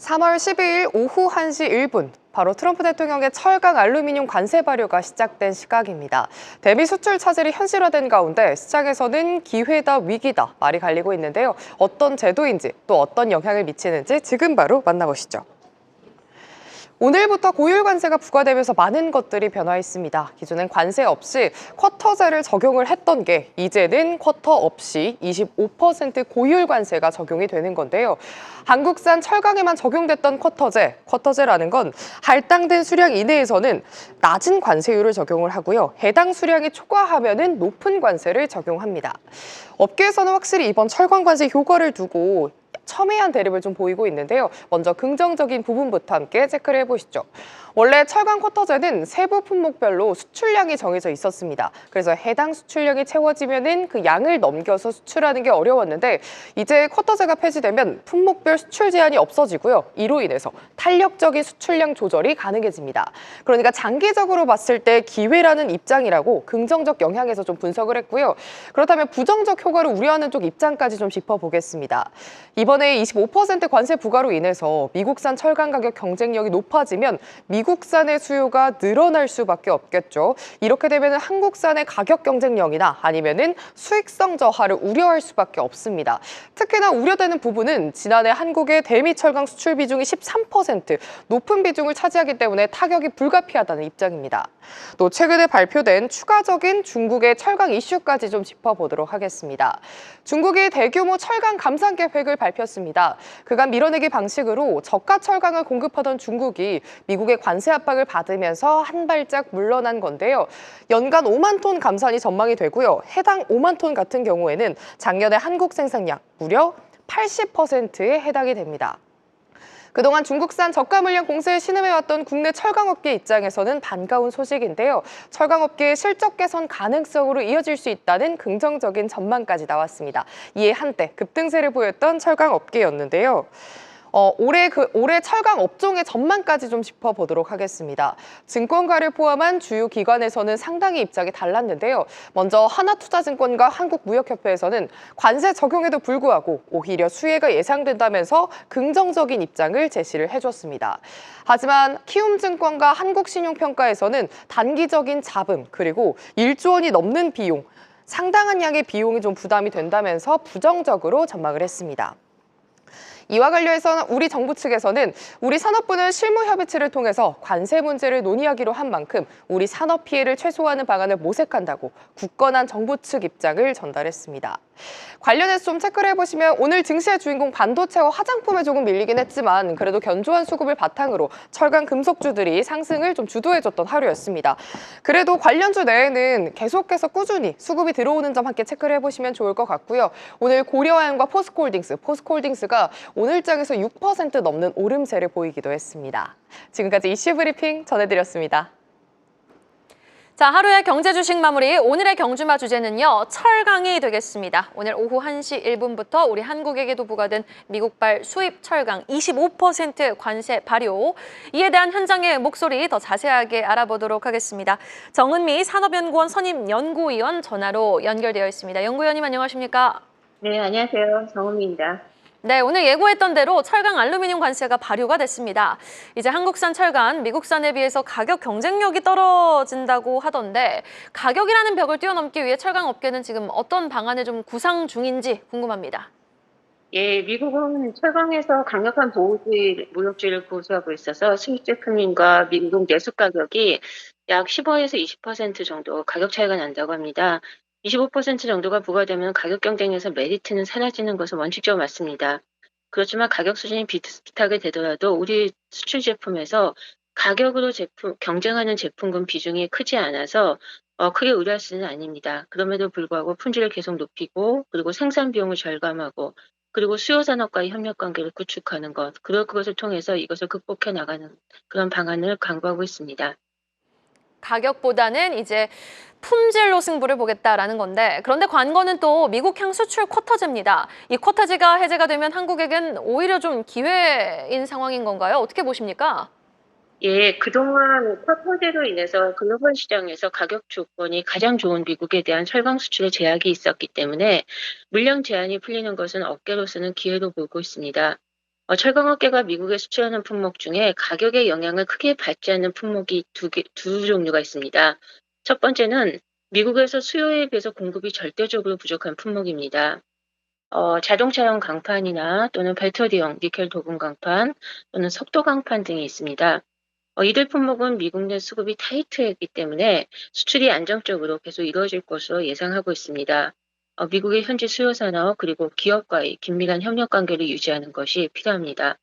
3월 12일 오후 1시 1분, 바로 트럼프 대통령의 철강 알루미늄 관세 발효가 시작된 시각입니다. 대미 수출 차질이 현실화된 가운데 시장에서는 기회다 위기다 말이 갈리고 있는데요. 어떤 제도인지 또 어떤 영향을 미치는지 지금 바로 만나보시죠. 오늘부터 고율 관세가 부과되면서 많은 것들이 변화했습니다. 기존엔 관세 없이 쿼터제를 적용을 했던 게 이제는 쿼터 없이 25% 고율 관세가 적용이 되는 건데요. 한국산 철강에만 적용됐던 쿼터제라는 건 할당된 수량 이내에서는 낮은 관세율을 적용을 하고요. 해당 수량이 초과하면은 높은 관세를 적용합니다. 업계에서는 확실히 이번 철강 관세 효과를 두고 첨예한 대립을 좀 보이고 있는데요. 먼저 긍정적인 부분부터 함께 체크를 해보시죠. 원래 철강 쿼터제는 세부 품목별로 수출량이 정해져 있었습니다. 그래서 해당 수출량이 채워지면은 그 양을 넘겨서 수출하는 게 어려웠는데 이제 쿼터제가 폐지되면 품목별 수출 제한이 없어지고요. 이로 인해서 탄력적인 수출량 조절이 가능해집니다. 그러니까 장기적으로 봤을 때 기회라는 입장이라고 긍정적 영향에서 좀 분석을 했고요. 그렇다면 부정적 효과를 우려하는 쪽 입장까지 좀 짚어보겠습니다. 이번에 25% 관세 부과로 인해서 미국산 철강 가격 경쟁력이 높아지면 미국산의 수요가 늘어날 수밖에 없겠죠. 이렇게 되면 한국산의 가격 경쟁력이나 아니면은 수익성 저하를 우려할 수밖에 없습니다. 특히나 우려되는 부분은 지난해 한국의 대미 철강 수출 비중이 13%, 높은 비중을 차지하기 때문에 타격이 불가피하다는 입장입니다. 또 최근에 발표된 추가적인 중국의 철강 이슈까지 좀 짚어보도록 하겠습니다. 중국이 대규모 철강 감산 계획을 발표했습니다. 그간 밀어내기 방식으로 저가 철강을 공급하던 중국이 미국의 관세 압박을 받으면서 한 발짝 물러난 건데요. 연간 5만 톤 감산이 전망이 되고요. 해당 5만 톤 같은 경우에는 작년에 한국 생산량 무려 80%에 해당이 됩니다. 그동안 중국산 저가 물량 공세에 신음해왔던 국내 철강업계 입장에서는 반가운 소식인데요. 철강업계의 실적 개선 가능성으로 이어질 수 있다는 긍정적인 전망까지 나왔습니다. 이에 한때 급등세를 보였던 철강업계였는데요. 올해 철강 업종의 전망까지 좀 짚어보도록 하겠습니다. 증권가를 포함한 주요 기관에서는 상당히 입장이 달랐는데요. 먼저 하나투자증권과 한국무역협회에서는 관세 적용에도 불구하고 오히려 수혜가 예상된다면서 긍정적인 입장을 제시를 해줬습니다. 하지만 키움증권과 한국신용평가에서는 단기적인 잡음 그리고 1조 원이 넘는 비용, 상당한 양의 비용이 좀 부담이 된다면서 부정적으로 전망을 했습니다. 이와 관련해서 우리 정부 측에서는 우리 산업부는 실무 협의체를 통해서 관세 문제를 논의하기로 한 만큼 우리 산업 피해를 최소화하는 방안을 모색한다고 굳건한 정부 측 입장을 전달했습니다. 관련해서 좀 체크를 해보시면 오늘 증시의 주인공 반도체와 화장품에 조금 밀리긴 했지만 그래도 견조한 수급을 바탕으로 철강 금속주들이 상승을 좀 주도해줬던 하루였습니다. 그래도 관련주 내에는 계속해서 꾸준히 수급이 들어오는 점 함께 체크를 해보시면 좋을 것 같고요. 오늘 고려아연과 포스코홀딩스가 오늘장에서 6% 넘는 오름세를 보이기도 했습니다. 지금까지 이슈 브리핑 전해드렸습니다. 자, 하루의 경제 주식 마무리. 오늘의 경주마 주제는요, 철강이 되겠습니다. 오늘 오후 1시 1분부터 우리 한국에게도 부과된 미국발 수입 철강 25% 관세 발효. 이에 대한 현장의 목소리 더 자세하게 알아보도록 하겠습니다. 정은미 산업연구원 선임 연구위원 전화로 연결되어 있습니다. 연구위원님 안녕하십니까? 네, 안녕하세요. 정은미입니다. 네, 오늘 예고했던 대로 철강 알루미늄 관세가 발효가 됐습니다. 이제 한국산 철강, 미국산에 비해서 가격 경쟁력이 떨어진다고 하던데 가격이라는 벽을 뛰어넘기 위해 철강 업계는 지금 어떤 방안을 좀 구상 중인지 궁금합니다. 예, 미국은 철강에서 강력한 보호주의, 무역주의를 고수하고 있어서 수입 제품과 미국 내수 가격이 약 15에서 20% 정도 가격 차이가 난다고 합니다. 25% 정도가 부과되면 가격 경쟁에서 메리트는 사라지는 것은 원칙적으로 맞습니다. 그렇지만 가격 수준이 비슷하게 되더라도 우리 수출 제품에서 가격으로 경쟁하는 제품군 비중이 크지 않아서 크게 우려할 수는 아닙니다. 그럼에도 불구하고 품질을 계속 높이고 그리고 생산 비용을 절감하고 그리고 수요 산업과의 협력 관계를 구축하는 것, 그것을 통해서 이것을 극복해 나가는 그런 방안을 강구하고 있습니다. 가격보다는 이제 품질로 승부를 보겠다라는 건데 그런데 관건은 또 미국향 수출 쿼터제입니다. 이 쿼터제가 해제가 되면 한국에겐 오히려 좀 기회인 상황인 건가요? 어떻게 보십니까? 예, 그동안 쿼터제로 인해서 글로벌 시장에서 가격 조건이 가장 좋은 미국에 대한 철강 수출에 제약이 있었기 때문에 물량 제한이 풀리는 것은 업계로서는 기회로 보고 있습니다. 철강업계가 미국에 수출하는 품목 중에 가격의 영향을 크게 받지 않는 품목이 두 종류가 있습니다. 첫 번째는 미국에서 수요에 비해서 공급이 절대적으로 부족한 품목입니다. 자동차용 강판이나 또는 배터리용 니켈 도금 강판 또는 석도 강판 등이 있습니다. 이들 품목은 미국 내 수급이 타이트했기 때문에 수출이 안정적으로 계속 이루어질 것으로 예상하고 있습니다. 미국의 현지 수요 산업 그리고 기업과의 긴밀한 협력 관계를 유지하는 것이 필요합니다.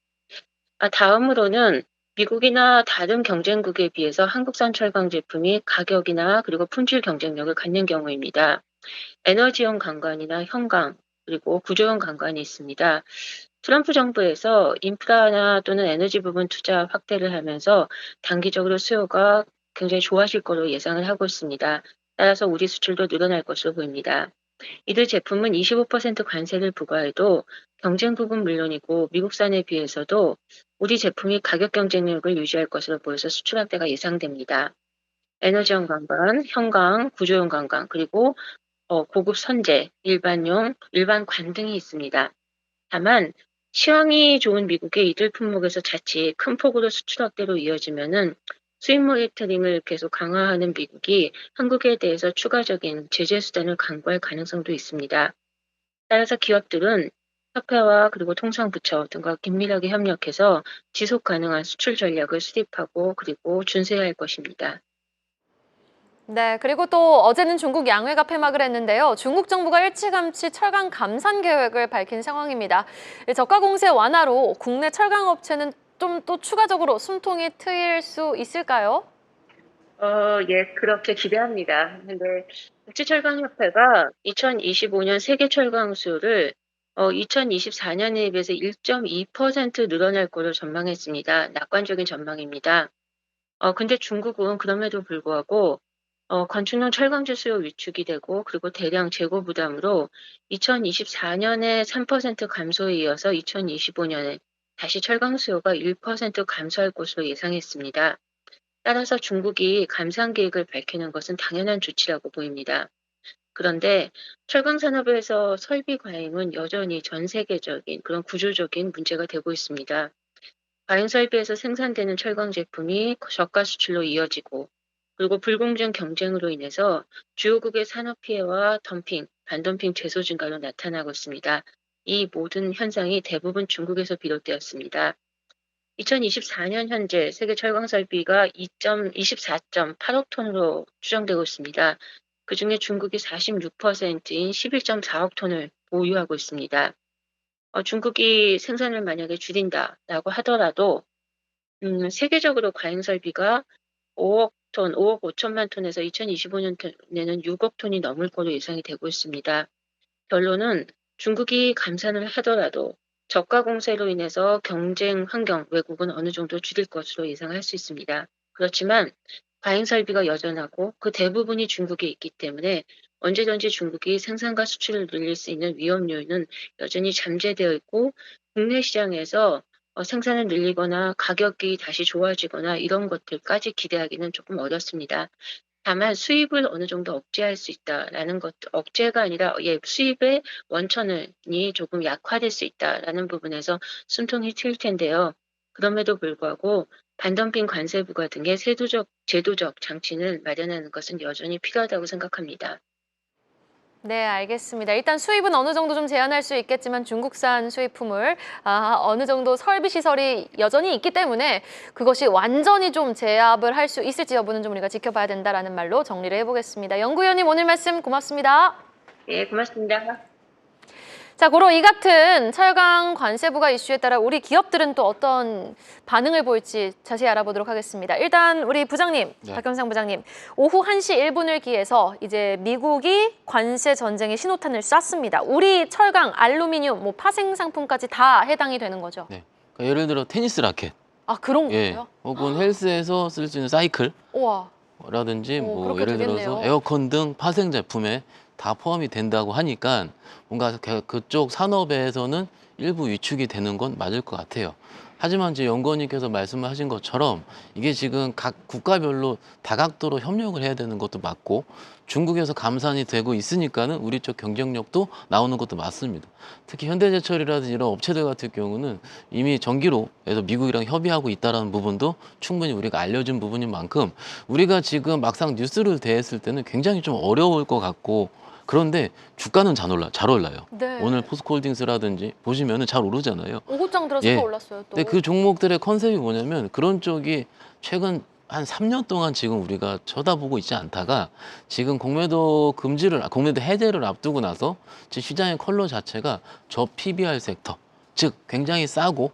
다음으로는 미국이나 다른 경쟁국에 비해서 한국산 철강 제품이 가격이나 그리고 품질 경쟁력을 갖는 경우입니다. 에너지용 강관이나 현강 그리고 구조용 강관이 있습니다. 트럼프 정부에서 인프라나 또는 에너지 부분 투자 확대를 하면서 단기적으로 수요가 굉장히 좋아질 것으로 예상을 하고 있습니다. 따라서 우리 수출도 늘어날 것으로 보입니다. 이들 제품은 25% 관세를 부과해도 경쟁국은 물론이고 미국산에 비해서도 우리 제품이 가격 경쟁력을 유지할 것으로 보여서 수출 확대가 예상됩니다. 에너지용 강관, 현강, 구조용 강관, 그리고 고급 선재, 일반 관 등이 있습니다. 다만 시황이 좋은 미국의 이들 품목에서 자칫 큰 폭으로 수출 확대로 이어지면은 수입 모니터링을 계속 강화하는 미국이 한국에 대해서 추가적인 제재 수단을 강구할 가능성도 있습니다. 따라서 기업들은 협회와 그리고 통상부처 등과 긴밀하게 협력해서 지속 가능한 수출 전략을 수립하고 그리고 준수해야 할 것입니다. 네, 그리고 또 어제는 중국 양회가 폐막을 했는데요. 중국 정부가 일찌감치 철강 감산 계획을 밝힌 상황입니다. 저가 공세 완화로 국내 철강 업체는 좀 또 추가적으로 숨통이 트일 수 있을까요? 예, 그렇게 기대합니다. 근데 국제철강협회가 2025년 세계 철강 수요를 2024년에 비해서 1.2% 늘어날 것으로 전망했습니다. 낙관적인 전망입니다. 근데 중국은 그럼에도 불구하고 건축용 철강제 수요 위축이 되고 그리고 대량 재고 부담으로 2024년에 3% 감소에 이어서 2025년에 다시 철강 수요가 1% 감소할 것으로 예상했습니다. 따라서 중국이 감산 계획을 밝히는 것은 당연한 조치라고 보입니다. 그런데 철강 산업에서 설비 과잉은 여전히 전 세계적인 그런 구조적인 문제가 되고 있습니다. 과잉 설비에서 생산되는 철강 제품이 저가 수출로 이어지고 그리고 불공정 경쟁으로 인해서 주요국의 산업 피해와 덤핑, 반덤핑 제소 증가로 나타나고 있습니다. 이 모든 현상이 대부분 중국에서 비롯되었습니다. 2024년 현재 세계 철강 설비가 24.8억 톤으로 추정되고 있습니다. 그중에 중국이 46%인 11.4억 톤을 보유하고 있습니다. 중국이 생산을 만약에 줄인다라고 하더라도 세계적으로 과잉 설비가 5억 톤, 5억 5천만 톤에서 2025년에는 6억 톤이 넘을 것으로 예상이 되고 있습니다. 결론은 중국이 감산을 하더라도 저가 공세로 인해서 경쟁 환경 왜곡은 어느 정도 줄일 것으로 예상할 수 있습니다. 그렇지만 과잉 설비가 여전하고 그 대부분이 중국에 있기 때문에 언제든지 중국이 생산과 수출을 늘릴 수 있는 위험 요인은 여전히 잠재되어 있고 국내 시장에서 생산을 늘리거나 가격이 다시 좋아지거나 이런 것들까지 기대하기는 조금 어렵습니다. 다만 수입을 어느 정도 억제할 수 있다라는 것, 억제가 아니라 수입의 원천이 조금 약화될 수 있다라는 부분에서 숨통이 트일 텐데요. 그럼에도 불구하고 반덤핑 관세 부과 등의 제도적 장치는 마련하는 것은 여전히 필요하다고 생각합니다. 네, 알겠습니다. 일단 수입은 어느 정도 좀 제한할 수 있겠지만 중국산 수입품을 어느 정도 설비 시설이 여전히 있기 때문에 그것이 완전히 좀 제압을 할 수 있을지 여부는 좀 우리가 지켜봐야 된다라는 말로 정리를 해보겠습니다. 연구위원님 오늘 말씀 고맙습니다. 예, 고맙습니다. 자, 고로 이 같은 철강 관세 부과 이슈에 따라 우리 기업들은 또 어떤 반응을 보일지 자세히 알아보도록 하겠습니다. 일단 우리 부장님, 네. 박경상 부장님, 오후 1시 1분을 기해서 이제 미국이 관세 전쟁의 신호탄을 쐈습니다. 우리 철강, 알루미늄, 파생 상품까지 다 해당이 되는 거죠? 네. 그러니까 예를 들어 테니스 라켓, 아, 그런 예, 거예요? 혹은 헬스에서 쓸 수 있는 사이클, 우와. 라든지 그렇게 예를 들어서 되겠네요. 에어컨 등 파생 제품에 다 포함이 된다고 하니까 뭔가 그쪽 산업에서는 일부 위축이 되는 건 맞을 것 같아요. 하지만 이제 연구원님께서 말씀하신 것처럼 이게 지금 각 국가별로 다각도로 협력을 해야 되는 것도 맞고 중국에서 감산이 되고 있으니까는 우리 쪽 경쟁력도 나오는 것도 맞습니다. 특히 현대제철이라든지 이런 업체들 같은 경우는 이미 전기로에서 미국이랑 협의하고 있다는 부분도 충분히 우리가 알려진 부분인 만큼 우리가 지금 막상 뉴스를 대했을 때는 굉장히 좀 어려울 것 같고 그런데 주가는 잘 올라요. 네. 오늘 포스코홀딩스라든지 보시면은 잘 오르잖아요. 오고장 들어서 예. 또 올랐어요. 또. 근데 그 종목들의 컨셉이 뭐냐면 그런 쪽이 최근 한 3년 동안 지금 우리가 쳐다보고 있지 않다가 지금 공매도 해제를 앞두고 나서 지금 시장의 컬러 자체가 저 PBR 섹터, 즉 굉장히 싸고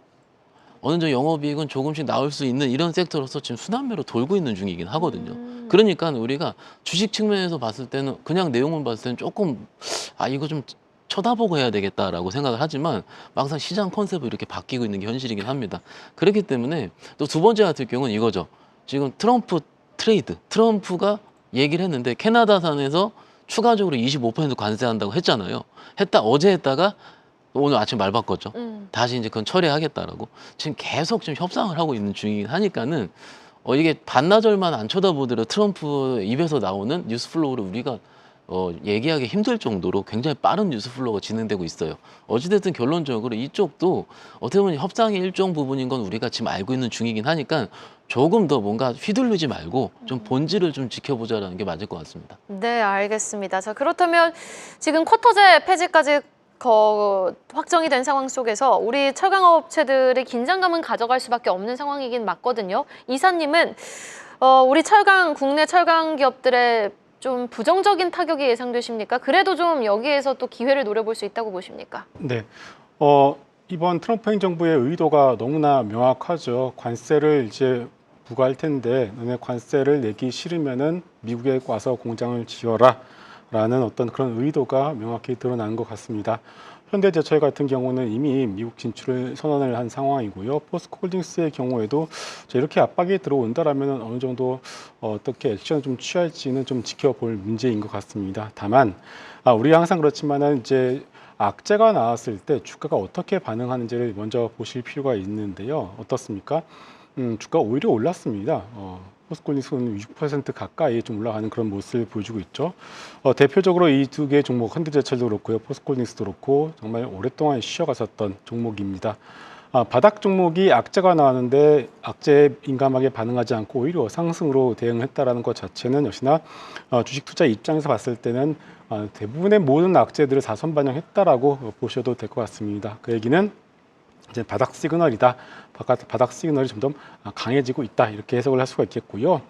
어느 정도 영업이익은 조금씩 나올 수 있는 이런 섹터로서 지금 순환매로 돌고 있는 중이긴 하거든요. 그러니까 우리가 주식 측면에서 봤을 때는 그냥 내용을 봤을 때는 조금 이거 좀 쳐다보고 해야 되겠다라고 생각을 하지만 막상 시장 컨셉이 이렇게 바뀌고 있는 게 현실이긴 합니다. 그렇기 때문에 또 두 번째 같은 경우는 이거죠. 지금 트럼프 트레이드, 트럼프가 얘기를 했는데 캐나다산에서 추가적으로 25% 관세한다고 했잖아요. 어제 했다가 오늘 아침 말 바꿨죠. 다시 이제 그건 처리하겠다라고. 지금 계속 지금 협상을 하고 있는 중이긴 하니까는 이게 반나절만 안 쳐다보더라도 트럼프 입에서 나오는 뉴스 플로우를 우리가 얘기하기 힘들 정도로 굉장히 빠른 뉴스 플로우가 진행되고 있어요. 어찌됐든 결론적으로 이쪽도 어떻게 보면 협상의 일종 부분인 건 우리가 지금 알고 있는 중이긴 하니까 조금 더 뭔가 휘둘리지 말고 좀 본질을 좀 지켜보자라는 게 맞을 것 같습니다. 네, 알겠습니다. 자, 그렇다면 지금 쿼터제 폐지까지 확정이 된 상황 속에서 우리 철강업체들의 긴장감은 가져갈 수밖에 없는 상황이긴 맞거든요. 이사님은 우리 국내 철강 기업들의 좀 부정적인 타격이 예상되십니까? 그래도 좀 여기에서 또 기회를 노려볼 수 있다고 보십니까? 네. 이번 트럼프 행정부의 의도가 너무나 명확하죠. 관세를 이제 부과할 텐데 너네 관세를 내기 싫으면은 미국에 와서 공장을 지어라 라는 어떤 그런 의도가 명확히 드러난 것 같습니다. 현대제철 같은 경우는 이미 미국 진출을 선언을 한 상황이고요. 포스코홀딩스의 경우에도 이렇게 압박이 들어온다라면 어느 정도 어떻게 액션을 좀 취할지는 좀 지켜볼 문제인 것 같습니다. 다만 우리가 항상 그렇지만은 이제 악재가 나왔을 때 주가가 어떻게 반응하는지를 먼저 보실 필요가 있는데요. 어떻습니까? 주가가 오히려 올랐습니다. 포스코홀딩스는 6% 가까이 좀 올라가는 그런 모습을 보여주고 있죠. 대표적으로 이 두 개의 종목, 현대제철도 그렇고요, 포스코홀딩스도 그렇고 정말 오랫동안 쉬어갔었던 종목입니다. 바닥 종목이 악재가 나왔는데 악재에 민감하게 반응하지 않고 오히려 상승으로 대응했다라는 것 자체는 역시나 주식 투자 입장에서 봤을 때는 대부분의 모든 악재들을 사선 반영했다라고 보셔도 될 것 같습니다. 그 얘기는 이제 바닥 시그널이다. 바닥 시그널이 점점 강해지고 있다. 이렇게 해석을 할 수가 있겠고요.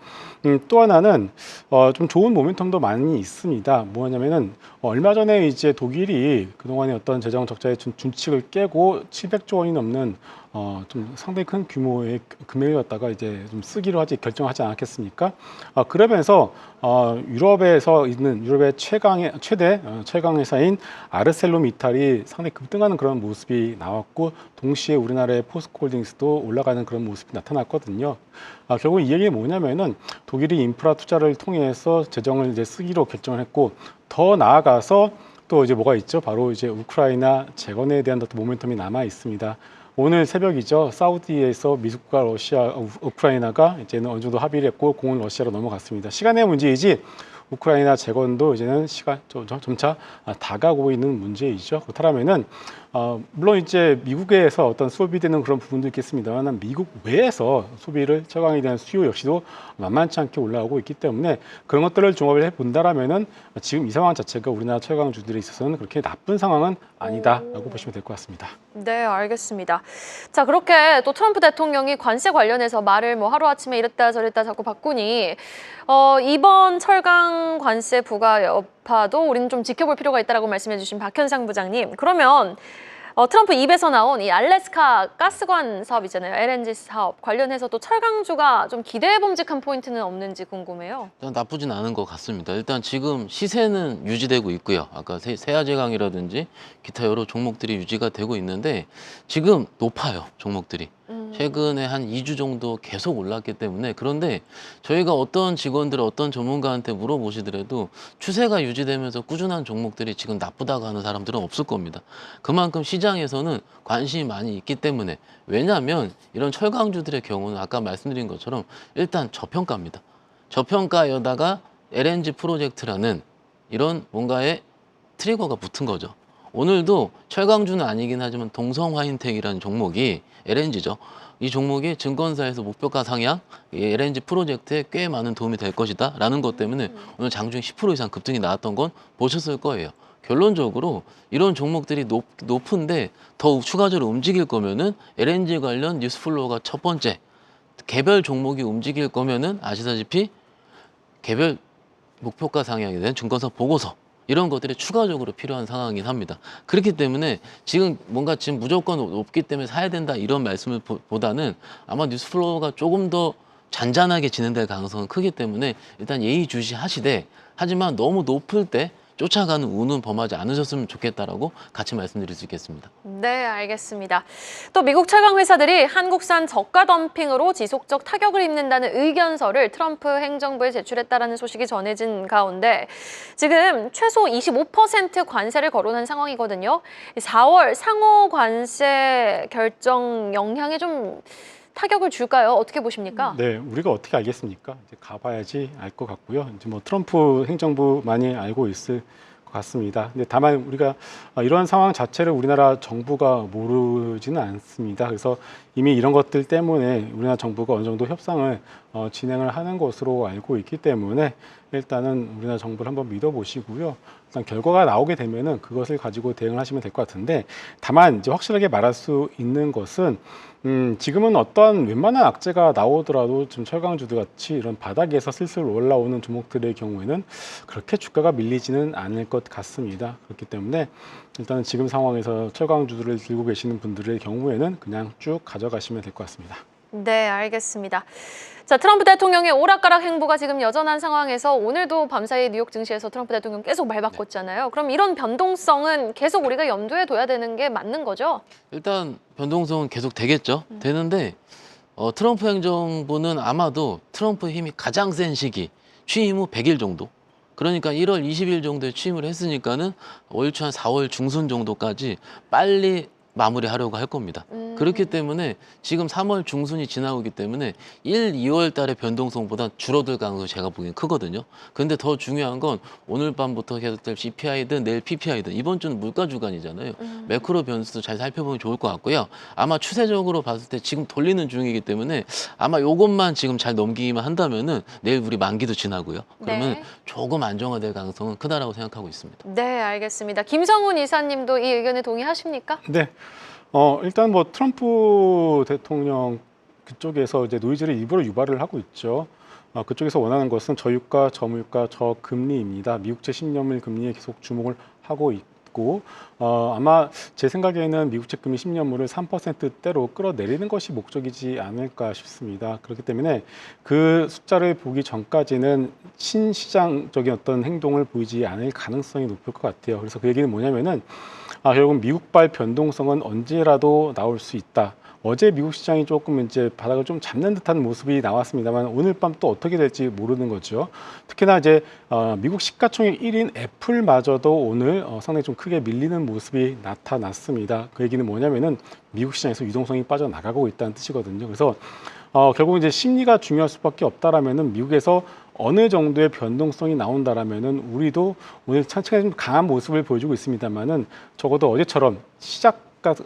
또 하나는 좀 좋은 모멘텀도 많이 있습니다. 뭐냐면은 얼마 전에 이제 독일이 그동안의 어떤 재정 적자의 준칙을 깨고 700조 원이 넘는 좀 상당히 큰 규모의 금액을 갖다가 이제 좀 쓰기로 결정하지 않았겠습니까? 그러면서 유럽에서 있는 유럽의 최대 최강 회사인 아르셀로미탈이 상당히 급등하는 그런 모습이 나왔고 동시에 우리나라의 포스코홀딩스도 올라가는 그런 모습이 나타났거든요. 결국 이 얘기가 뭐냐면은 독일이 인프라 투자를 통해서 재정을 이제 쓰기로 결정을 했고 더 나아가서 또 이제 뭐가 있죠? 바로 이제 우크라이나 재건에 대한 어떤 모멘텀이 남아 있습니다. 오늘 새벽이죠. 사우디에서 미국과 우크라이나가 이제는 어느 정도 합의를 했고 공은 러시아로 넘어갔습니다. 시간의 문제이지 우크라이나 재건도 이제는 점차 다가오고 있는 문제이죠. 그렇다면은 물론 이제 미국에서 어떤 수업이 되는 그런 부분도 있겠습니다만 미국 외에서 철강에 대한 수요 역시도 만만치 않게 올라오고 있기 때문에 그런 것들을 종합을 해본다라면은 지금 이 상황 자체가 우리나라 철강주들에 있어서는 그렇게 나쁜 상황은 아니다라고 보시면 될 것 같습니다. 네, 알겠습니다. 자, 그렇게 또 트럼프 대통령이 관세 관련해서 말을 뭐 하루아침에 이랬다 저랬다 자꾸 바꾸니 이번 철강 관세 부과 여파도 우리는 좀 지켜볼 필요가 있다라고 말씀해 주신 박현상 부장님. 그러면 트럼프 입에서 나온 이 알래스카 가스관 사업 있잖아요. LNG 사업 관련해서 또 철강주가 좀 기대해 봄직한 포인트는 없는지 궁금해요. 일단 나쁘진 않은 것 같습니다. 일단 지금 시세는 유지되고 있고요. 아까 세아제강이라든지 기타 여러 종목들이 유지가 되고 있는데 지금 높아요, 종목들이. 최근에 한 2주 정도 계속 올랐기 때문에 그런데 저희가 어떤 직원들, 어떤 전문가한테 물어보시더라도 추세가 유지되면서 꾸준한 종목들이 지금 나쁘다고 하는 사람들은 없을 겁니다. 그만큼 시장에서는 관심이 많이 있기 때문에 왜냐하면 이런 철강주들의 경우는 아까 말씀드린 것처럼 일단 저평가입니다. 저평가여다가 LNG 프로젝트라는 이런 뭔가의 트리거가 붙은 거죠. 오늘도 철강주는 아니긴 하지만 동성화인텍이라는 종목이 LNG죠. 이 종목이 증권사에서 목표가 상향, 이 LNG 프로젝트에 꽤 많은 도움이 될 것이다 라는 것 때문에 오늘 장중에 10% 이상 급등이 나왔던 건 보셨을 거예요. 결론적으로 이런 종목들이 높은데 더 추가적으로 움직일 거면은 LNG 관련 뉴스플로우가 첫 번째, 개별 종목이 움직일 거면은 아시다시피 개별 목표가 상향에 대한 증권사 보고서 이런 것들이 추가적으로 필요한 상황이긴 합니다. 그렇기 때문에 지금 뭔가 지금 무조건 높기 때문에 사야 된다 이런 말씀을 보다는 아마 뉴스플로우가 조금 더 잔잔하게 진행될 가능성은 크기 때문에 일단 예의주시하시되 하지만 너무 높을 때 쫓아가는 운은 범하지 않으셨으면 좋겠다라고 같이 말씀드릴 수 있겠습니다. 네, 알겠습니다. 또 미국 철강 회사들이 한국산 저가 덤핑으로 지속적 타격을 입는다는 의견서를 트럼프 행정부에 제출했다라는 소식이 전해진 가운데 지금 최소 25% 관세를 거론한 상황이거든요. 4월 상호 관세 결정 영향에 좀 타격을 줄까요? 어떻게 보십니까? 네, 우리가 어떻게 알겠습니까? 이제 가봐야지 알 것 같고요. 이제 뭐 트럼프 행정부 많이 알고 있을 것 같습니다. 근데 다만 우리가 이러한 상황 자체를 우리나라 정부가 모르지는 않습니다. 그래서 이미 이런 것들 때문에 우리나라 정부가 어느 정도 협상을 진행을 하는 것으로 알고 있기 때문에 일단은 우리나라 정부를 한번 믿어보시고요. 일단 결과가 나오게 되면은 그것을 가지고 대응을 하시면 될 것 같은데 다만 이제 확실하게 말할 수 있는 것은 지금은 어떠한 웬만한 악재가 나오더라도 좀 철강주들 같이 이런 바닥에서 슬슬 올라오는 종목들의 경우에는 그렇게 주가가 밀리지는 않을 것 같습니다. 그렇기 때문에 일단은 지금 상황에서 철강주들을 들고 계시는 분들의 경우에는 그냥 쭉 가져가시면 될 것 같습니다. 네, 알겠습니다. 자, 트럼프 대통령의 오락가락 행보가 지금 여전한 상황에서 오늘도 밤사이 뉴욕 증시에서 트럼프 대통령 계속 말 바꿨잖아요. 그럼 이런 변동성은 계속 우리가 염두에 둬야 되는 게 맞는 거죠? 일단 변동성은 계속 되겠죠. 되는데 트럼프 행정부는 아마도 트럼프의 힘이 가장 센 시기 취임 후 100일 정도 그러니까 1월 20일 정도에 취임을 했으니까는 얼추 한 4월 중순 정도까지 빨리 마무리하려고 할 겁니다. 그렇기 때문에 지금 3월 중순이 지나고 있기 때문에 1, 2월 달의 변동성보다 줄어들 가능성이 제가 보기엔 크거든요. 근데 더 중요한 건 오늘 밤부터 계속될 CPI든 내일 PPI든 이번 주는 물가 주간이잖아요. 매크로 변수도 잘 살펴보면 좋을 것 같고요. 아마 추세적으로 봤을 때 지금 돌리는 중이기 때문에 아마 요것만 지금 잘 넘기기만 한다면은 내일 우리 만기도 지나고요. 그러면 네. 조금 안정화될 가능성은 크다라고 생각하고 있습니다. 네, 알겠습니다. 김성훈 이사님도 이 의견에 동의하십니까? 네. 일단 뭐 트럼프 대통령 그쪽에서 이제 노이즈를 일부러 유발을 하고 있죠. 그쪽에서 원하는 것은 저유가, 저물가, 저금리입니다. 미국채 10년물 금리에 계속 주목을 하고 있고 아마 제 생각에는 미국채 금리 10년물을 3%대로 끌어내리는 것이 목적이지 않을까 싶습니다. 그렇기 때문에 그 숫자를 보기 전까지는 신시장적인 어떤 행동을 보이지 않을 가능성이 높을 것 같아요. 그래서 그 얘기는 뭐냐면은 결국은 미국발 변동성은 언제라도 나올 수 있다. 어제 미국 시장이 조금 이제 바닥을 좀 잡는 듯한 모습이 나왔습니다만 오늘 밤 또 어떻게 될지 모르는 거죠. 특히나 이제 미국 시가총액 1인 애플마저도 오늘 상당히 좀 크게 밀리는 모습이 나타났습니다. 그 얘기는 뭐냐면은 미국 시장에서 유동성이 빠져나가고 있다는 뜻이거든요. 그래서 결국 이제 심리가 중요할 수밖에 없다라면은 미국에서 어느 정도의 변동성이 나온다라면은 우리도 오늘 차츰 좀 강한 모습을 보여주고 있습니다만은 적어도 어제처럼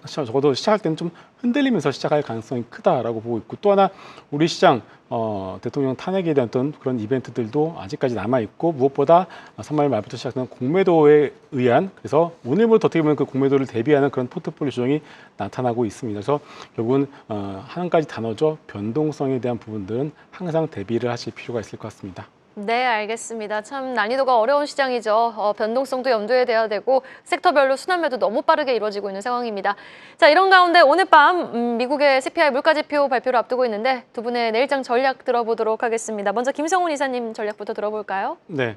적어도 시작할 때는 좀 흔들리면서 시작할 가능성이 크다라고 보고 있고 또 하나 우리 시장 대통령 탄핵에 대한 어떤 그런 이벤트들도 아직까지 남아 있고 무엇보다 3월 말부터 시작된 공매도에 의한 그래서 오늘부터 어떻게 보면 그 공매도를 대비하는 그런 포트폴리오 조정이 나타나고 있습니다. 그래서 결국은 한 가지 단어죠. 변동성에 대한 부분들은 항상 대비를 하실 필요가 있을 것 같습니다. 네, 알겠습니다. 참 난이도가 어려운 시장이죠. 변동성도 염두에 둬야 되고 섹터별로 순환매도 너무 빠르게 이루어지고 있는 상황입니다. 자, 이런 가운데 오늘 밤 미국의 CPI 물가지표 발표를 앞두고 있는데 두 분의 내일장 전략 들어보도록 하겠습니다. 먼저 김성훈 이사님 전략부터 들어볼까요? 네,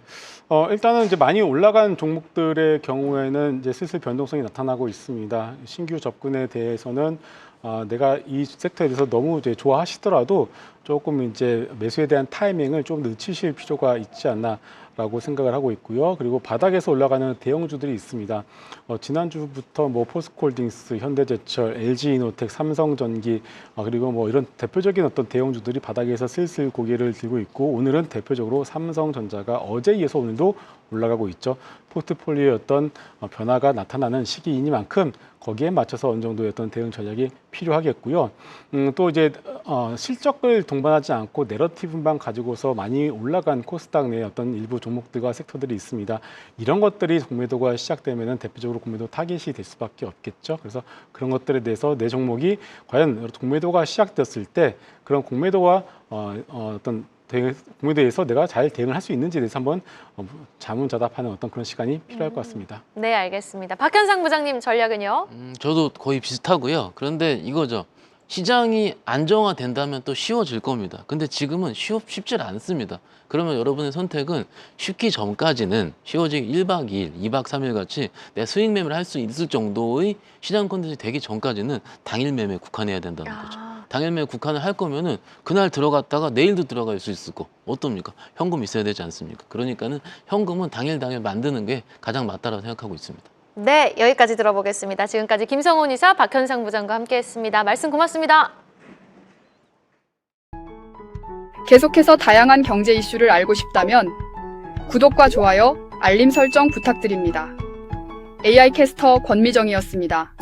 일단은 이제 많이 올라간 종목들의 경우에는 이제 슬슬 변동성이 나타나고 있습니다. 신규 접근에 대해서는 내가 이 섹터에 대해서 너무 이제 좋아하시더라도 조금 이제 매수에 대한 타이밍을 좀 늦추실 필요가 있지 않나라고 생각을 하고 있고요. 그리고 바닥에서 올라가는 대형주들이 있습니다. 지난주부터 뭐 포스코홀딩스, 현대제철, LG이노텍, 삼성전기 그리고 뭐 이런 대표적인 어떤 대형주들이 바닥에서 슬슬 고개를 들고 있고 오늘은 대표적으로 삼성전자가 어제에 이어서 오늘도 올라가고 있죠. 포트폴리오의 어떤 변화가 나타나는 시기이니만큼 거기에 맞춰서 어느 정도의 어떤 대응 전략이 필요하겠고요. 또 이제 실적을 동반하지 않고 내러티브만 가지고서 많이 올라간 코스닥 내 어떤 일부 종목들과 섹터들이 있습니다. 이런 것들이 공매도가 시작되면은 대표적으로 공매도 타깃이 될 수밖에 없겠죠. 그래서 그런 것들에 대해서 내 종목이 과연 공매도가 시작됐을 때 그런 공매도와 어떤 공매도에서 내가 잘 대응을 할 수 있는지에 대해서 한번 자문자답하는 어떤 그런 시간이 필요할 것 같습니다. 네, 알겠습니다. 박현상 부장님 전략은요? 저도 거의 비슷하고요. 그런데 이거죠. 시장이 안정화된다면 또 쉬워질 겁니다. 근데 지금은 쉽질 않습니다. 그러면 여러분의 선택은 쉽기 전까지는 쉬워지기 1박 2일, 2박 3일 같이 내 수익 매매를 할 수 있을 정도의 시장 컨디션이 되기 전까지는 당일 매매에 국한해야 된다는 거죠. 당일 매매 국한을 할 거면은 그날 들어갔다가 내일도 들어갈 수 있을 거 어떻습니까? 현금 있어야 되지 않습니까? 그러니까는 현금은 당일 만드는 게 가장 맞다라고 생각하고 있습니다. 네, 여기까지 들어보겠습니다. 지금까지 김성훈 이사, 박현상 부장과 함께했습니다. 말씀 고맙습니다. 계속해서 다양한 경제 이슈를 알고 싶다면 구독과 좋아요, 알림 설정 부탁드립니다. AI 캐스터 권미정이었습니다.